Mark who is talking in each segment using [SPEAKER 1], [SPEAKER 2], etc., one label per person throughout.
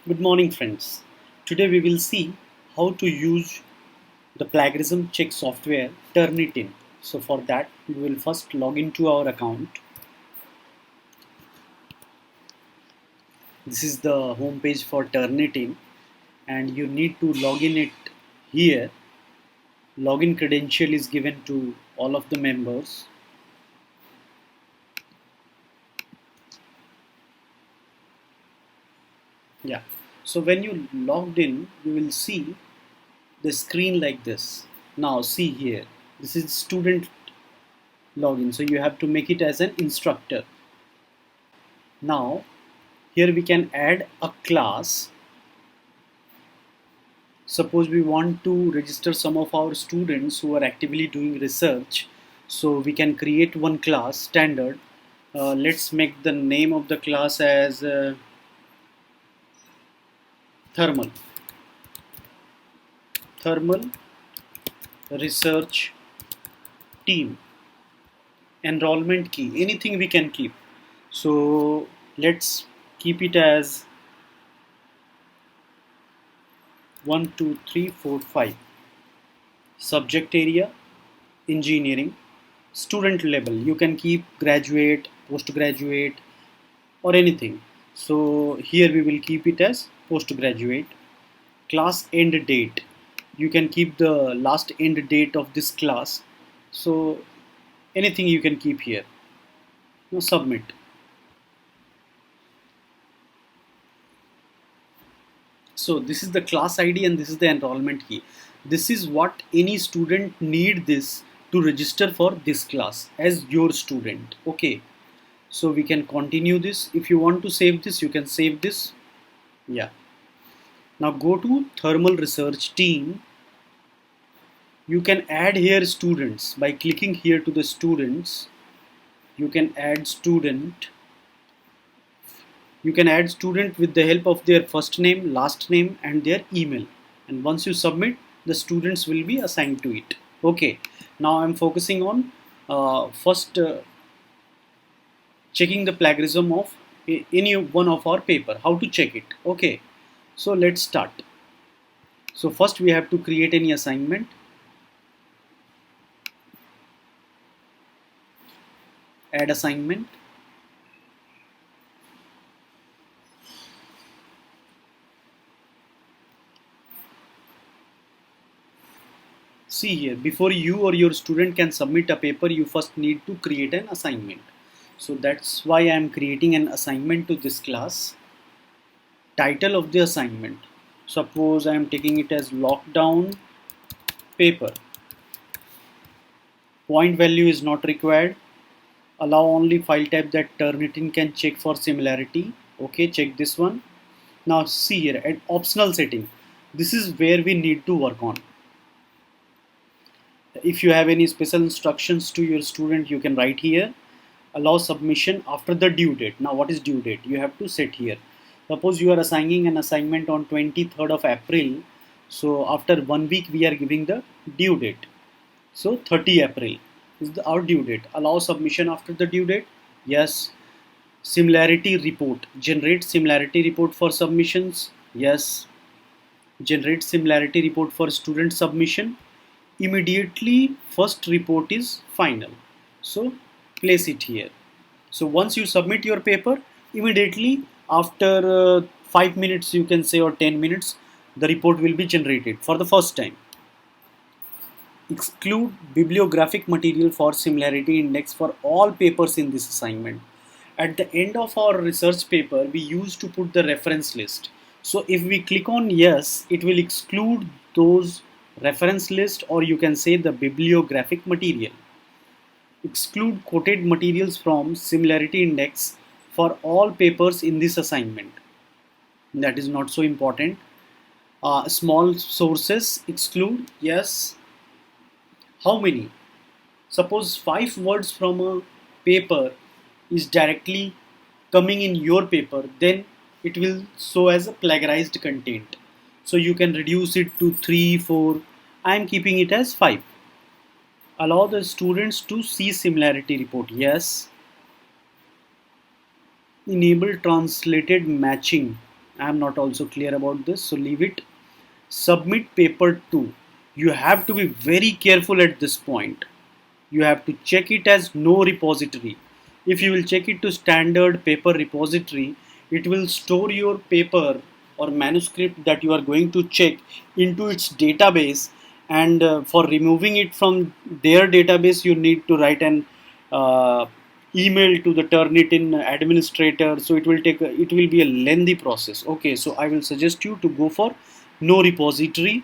[SPEAKER 1] Good morning, friends. Today we will see how to use the plagiarism check software Turnitin. So for that, we will first log into our account. This is the home page for Turnitin, and you need to log in it here. Login credential is given to all of the members. Yeah. So when you logged in, you will see the screen like this. Now see here. This is student login. So you have to make it as an instructor. Now here we can add a class. Suppose we want to register some of our students who are actively doing research, so we can create one class standard. Let's make the name of the class as thermal thermal research team. Enrollment key, anything we can keep. So let's keep it as 1 2 3 4 5. Subject area engineering. Student level, you can keep graduate, postgraduate, or anything. So here we will keep it as postgraduate. Class end date, you can keep the last end date of this class. So anything you can keep here. Now submit. So this is the class ID and this is the enrollment key. This is what any student need this to register for this class as your student. Okay. So we can continue this. If you want to save this, you can save this. Yeah. Now go to thermal research team. You can add here students by clicking here to the students. You can add student. You can add student with the help of their first name, last name, and their email. And once you submit, the students will be assigned to it. Okay. Now I'm focusing on first checking the plagiarism of any one of our paper. How to check it? Okay. So let's start. So first we have to create any assignment. Add assignment. See here, before you or your student can submit a paper, you first need to create an assignment. So that's why I am creating an assignment to this class. Title of the assignment. Suppose I am taking it as lockdown paper. Point value is not required. Allow only file type that Turnitin can check for similarity. Okay, check this one. Now see here at optional setting. This is where we need to work on. If you have any special instructions to your student, you can write here. Allow submission after the due date. Now what is due date? You have to set here. Suppose you are assigning an assignment on 23rd of April. So after 1 week we are giving the due date. So 30 April is our due date. Allow submission after the due date. Yes. Similarity report. Generate similarity report for submissions. Yes. Generate similarity report for student submission. Immediately first report is final. So place it here. So once you submit your paper, immediately after 5 minutes, you can say, or 10 minutes, the report will be generated for the first time. Exclude bibliographic material for similarity index for all papers in this assignment. At the end of our research paper, we used to put the reference list. So if we click on yes, it will exclude those reference list, or you can say the bibliographic material. Exclude quoted materials from similarity index for all papers in this assignment. That is not so important. Small sources exclude. Yes. How many? Suppose 5 words from a paper is directly coming in your paper, then it will show as a plagiarized content. So you can reduce it to 3, 4. I am keeping it as 5. Allow the students to see similarity report. Yes. Enable translated matching. I am not also clear about this, so leave it. Submit paper 2. You have to be very careful at this point. You have to check it as no repository. If you will check it to standard paper repository, it will store your paper or manuscript that you are going to check into its database, and for removing it from their database you need to write an uh, email to the Turnitin administrator, so it will be a lengthy process. Okay, so I will suggest you to go for no repository.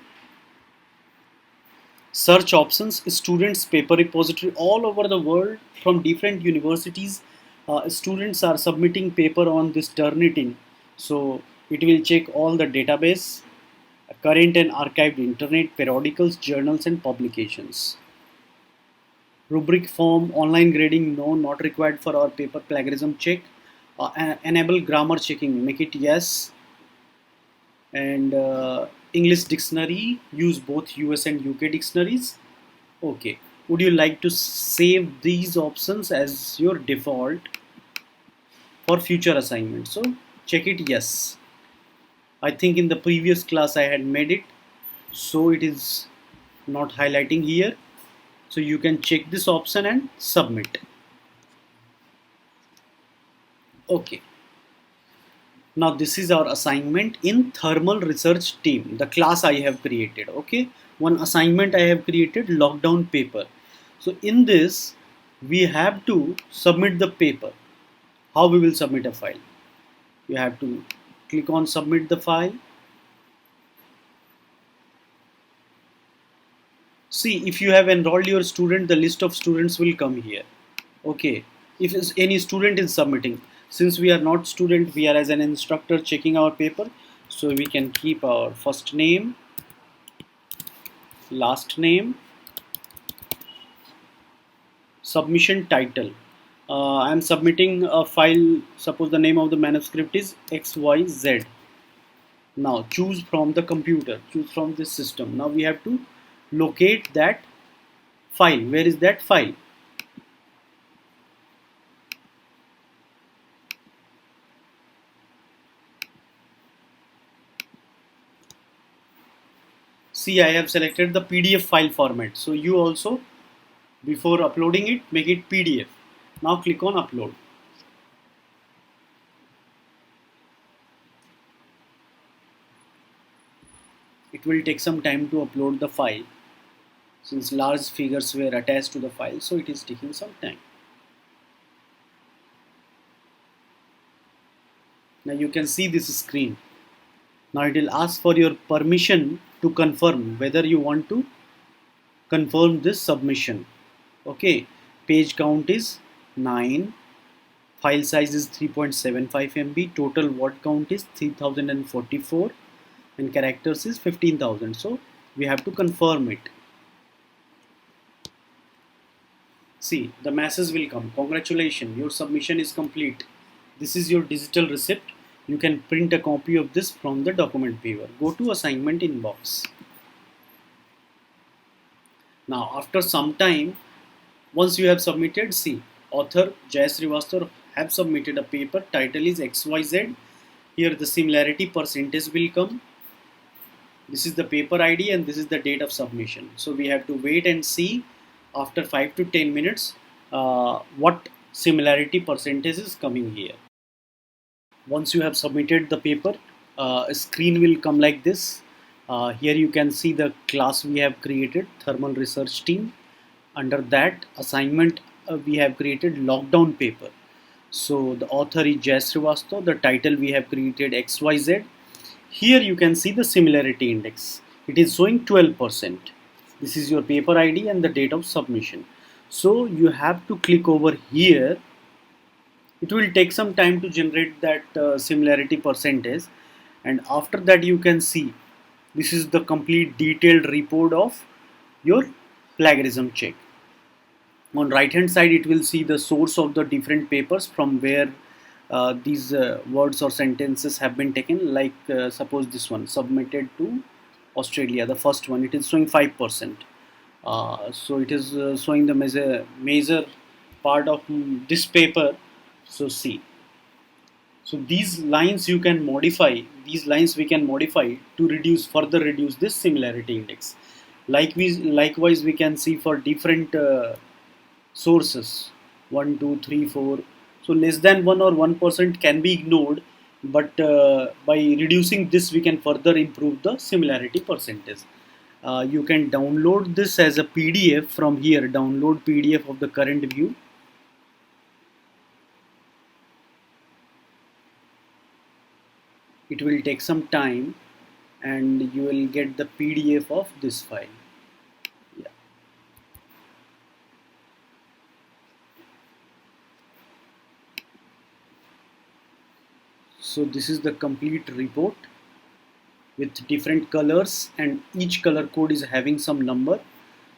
[SPEAKER 1] Search options, students paper repository all over the world from different universities. Students are submitting paper on this Turnitin, so it will check all the database, current and archived internet periodicals, journals and publications. Rubric form, online grading, no, not required for our paper plagiarism check. Enable grammar checking, make it yes. And English dictionary, use both US and UK dictionaries. Okay, would you like to save these options as your default for future assignment? So check it yes. I think in the previous class I had made it, so it is not highlighting here. So you can check this option and submit. Okay, now this is our assignment in thermal research team, the class I have created. Okay, one assignment I have created, lockdown paper. So in this we have to submit the paper. How we will submit a file? You have to click on submit the file. See, if you have enrolled your student, the list of students will come here. Okay, if any student is submitting, since we are not student, we are as an instructor checking our paper, so we can keep our first name, last name, submission title. I am submitting a file, suppose the name of the manuscript is XYZ. Now choose from the computer, choose from this system. Now we have to locate that file. Where is that file? See, I have selected the PDF file format. So you also, before uploading it, make it PDF. Now click on upload. It will take some time to upload the file since large figures were attached to the file, so it is taking some time. Now you can see this screen. Now it will ask for your permission to confirm whether you want to confirm this submission. Okay, page count is 9, file size is 3.75 MB, total word count is 3044 and characters is 15,000. So we have to confirm it. See, the message will come. Congratulations, your submission is complete. This is your digital receipt. You can print a copy of this from the document viewer. Go to assignment inbox. Now after some time, once you have submitted, see, author Jay Srivastava have submitted a paper, title is XYZ. Here the similarity percentage will come. This is the paper ID and this is the date of submission. So we have to wait and see after 5 to 10 minutes what similarity percentage is coming here. Once you have submitted the paper, a screen will come like this. Here you can see the class we have created, thermal research team. Under that assignment we have created lockdown paper. So the author is Jay Srivastava, the title we have created XYZ. Here you can see the similarity index. It is showing 12%. This is your paper ID and the date of submission. So you have to click over here. It will take some time to generate that similarity percentage, and after that you can see this is the complete detailed report of your plagiarism check. On right hand side it will see the source of the different papers from where these words or sentences have been taken, like suppose this one submitted to Australia, the first one, it is showing 5%. So it is showing the major part of this paper. So see, so these lines you can modify, these lines we can modify to further reduce this similarity index. Likewise we can see for different sources, 1 2 3 4. So less than 1 or 1% can be ignored, but by reducing this we can further improve the similarity percentage. You can download this as a PDF from here. Download PDF of the current view. It will take some time and you will get the PDF of this file. Yeah. So this is the complete report with different colors, and each color code is having some number.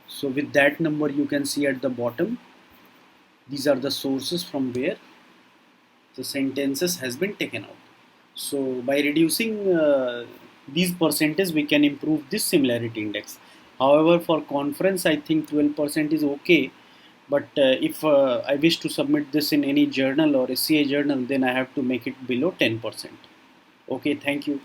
[SPEAKER 1] So with that number you can see at the bottom, these are the sources from where the sentences has been taken out. So by reducing these percentages we can improve this similarity index. However, for conference I think 12% is okay, but if I wish to submit this in any journal or SCI journal, then I have to make it below 10%. Okay, thank you.